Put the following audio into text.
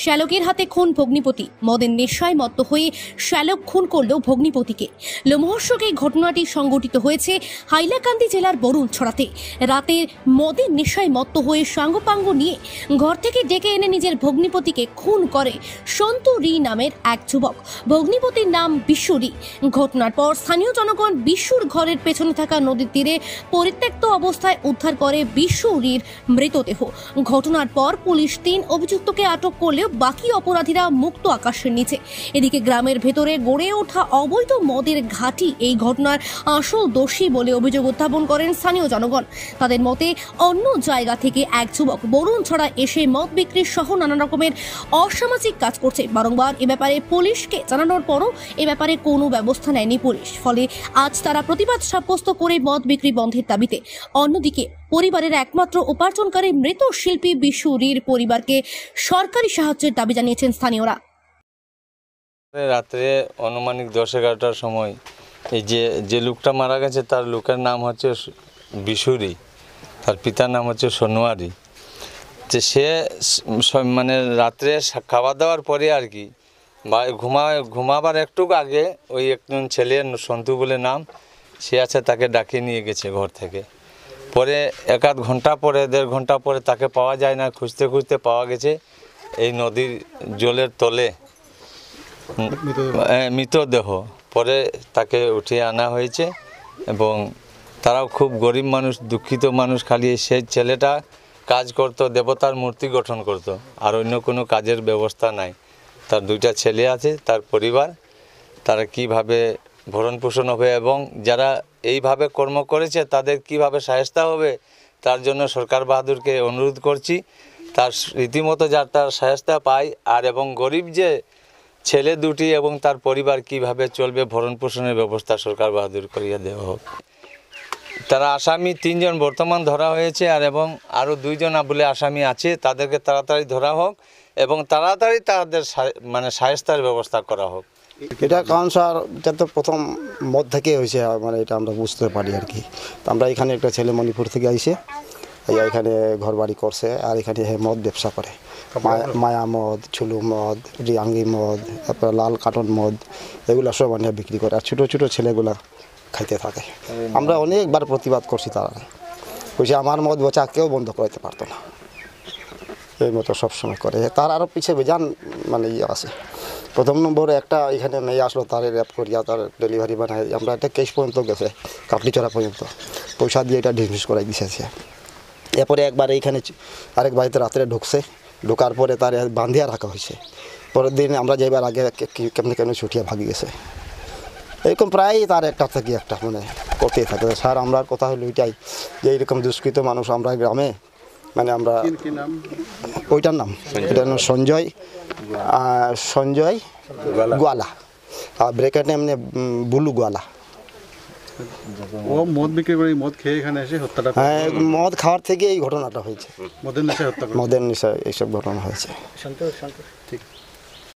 শ্যালকের হাতে খুন ভগ্নিপতি। মদের নেশায় মত্ত হয়ে শ্যালক খুন করল ভগ্নিপতিকে। লোমহর্ষক এই ঘটনাটি সংঘটিত হয়েছে হাইলাকান্দি জেলার বরুণছড়াতে। রাতের মদের নেশায় মত্ত হয়ে সাঙ্গপাঙ্গ নিয়ে ঘর থেকে ডেকে এনে নিজের ভগ্নিপতিকে খুন করে সন্তু রি নামের এক যুবক। ভগ্নিপতির নাম বিশ্বরি। ঘটনার পর স্থানীয় জনগণ বিশুর ঘরের পেছনে থাকা নদীর তীরে পরিত্যক্ত অবস্থায় উদ্ধার করে বিশ্বরির মৃতদেহ। ঘটনার পর পুলিশ 3 অভিযুক্তকে আটক করলেও বাকি অপরাধীরা মুক্ত আকাশের নিচে। এদিকে গ্রামের ভেতরে গড়ে ওঠা অবৈধ মদের ঘাঁটি এই ঘটনার আসল দোষী বলে অভিযোগ উত্থাপন করেন স্থানীয় জনগণ। তাদের মতে অন্য জায়গা থেকে এক যুবক বরুণছড়া এসে মদ বিক্রি সহ নানা রকমের অসামাজিক কাজ করছে। বারংবার এ ব্যাপারে পুলিশকে জানানোর পরও এ ব্যাপারে কোনো ব্যবস্থা নেয়নি পুলিশ। ফলে আজ তারা প্রতিবাদ সাব্যস্ত করে মদ বিক্রি বন্ধের দাবিতে। অন্যদিকে পরিবারের একমাত্র উপার্জনকারী মৃত শিল্পী বিশুরির পরিবারকে সরকারি সাহায্যের দাবি জানিয়েছেন স্থানীয়রা। রাত্রে আনুমানিক 10-11টার সময় এই যে লোকটা মারা গেছে তার লোকের নাম হচ্ছে বিশুরি, তার পিতার নাম হচ্ছে সোনোয়ারি। যে সে মানে রাত্রে খাওয়া দাওয়ার পরে আর কি ঘুমাবার একটু আগে ওই একজন ছেলে সন্তু বলে নাম, সে আছে, তাকে ডাকিয়ে নিয়ে গেছে ঘর থেকে। পরে 1-1.5 ঘন্টা পরে 1.5 ঘন্টা পরে তাকে পাওয়া যায় না, খুঁজতে খুঁজতে পাওয়া গেছে এই নদীর জলের তলে মৃতদেহ। পরে তাকে উঠিয়ে আনা হয়েছে এবং তারাও খুব গরিব মানুষ, দুঃখিত মানুষ। খালি সেই ছেলেটা কাজ করত, দেবতার মূর্তি গঠন করত, আর অন্য কোনো কাজের ব্যবস্থা নাই। তার 2টা ছেলে আছে, তার পরিবার, তারা কিভাবে ভরণ পোষণ হবে এবং যারা এইভাবে কর্ম করেছে তাদের কিভাবে সাহায্য হবে তার জন্য সরকার বাহাদুরকে অনুরোধ করছি। তার রীতিমতো যার তার সাহায্য পায় আর এবং গরিব যে ছেলে 2টি এবং তার পরিবার কিভাবে চলবে ভরণ পোষণের ব্যবস্থা সরকার বাহাদুর করিয়া দেওয়া হোক। তারা আসামি 3 জন বর্তমান ধরা হয়েছে আর এবং আরও 2 জন বলে আসামি আছে, তাদেরকে তাড়াতাড়ি ধরা হোক এবং তাড়াতাড়ি তাদের মানে সাহায্যের ব্যবস্থা করা হোক। এটা কারণ স্যার, এটা তো প্রথম মদ থেকে হয়েছে, মানে এটা আমরা বুঝতে পারি আর কি। আমরা এখানে একটা ছেলে মণিপুর থেকে আইসে এখানে ঘর বাড়ি করছে আর এখানে মদ ব্যবসা করে। মায়া মদ, ছুলু মদ, রিয়াঙ্গি মদ, তারপরে লাল কার্টন মদ, এগুলো সব আনিয়ে বিক্রি করে আর ছোটো ছোটো ছেলেগুলা খাইতে থাকে। আমরা অনেকবার প্রতিবাদ করছি, তারা বলছে আমার মদ বেচা কেউ বন্ধ করতে পারতো না, এই মতো সবসময় করে। তার আরও পিছিয়ে বেজান মানে আছে। প্রথম নম্বরে একটা এখানে মেয়ে আসলো, তার র্যাপ করিয়া তার ডেলিভারি বানায়। আমরা একটা কেস পর্যন্ত গেছে, কাপড়িচড়া পর্যন্ত পয়সা দিয়ে এটা ডিসমিস করাই দিয়েছে। এরপরে একবার এইখানে আরেক বাড়িতে রাত্রে ঢুকছে, ঢোকার পরে তার বাঁধিয়া রাখা হয়েছে। পরের দিন আমরা যাইবার আগে কেমনি কেমনি ছুটিয়ে ভাগি গেছে। এরকম প্রায় তার একটা থেকে একটা মানে করতেই থাকে। স্যার আমরা কথা হলো ওইটাই যে এইরকম দুষ্কৃত মানুষ আমরা গ্রামে, মানে আমরা ওইটার নাম এটার নাম সঞ্জয় গোয়ালা, আর ব্রেকেট এমনি বুলু গোয়ালা। ও মদ বিক্রি করে মদ খেয়ে এখানে এসে হত্যাটা, হ্যাঁ, মদ খাওয়ার থেকে এই ঘটনাটা হয়েছে। মদের নেশায় হত্যা, মদের নেশায় এইসব ঘটনা হয়েছে। ঠিক।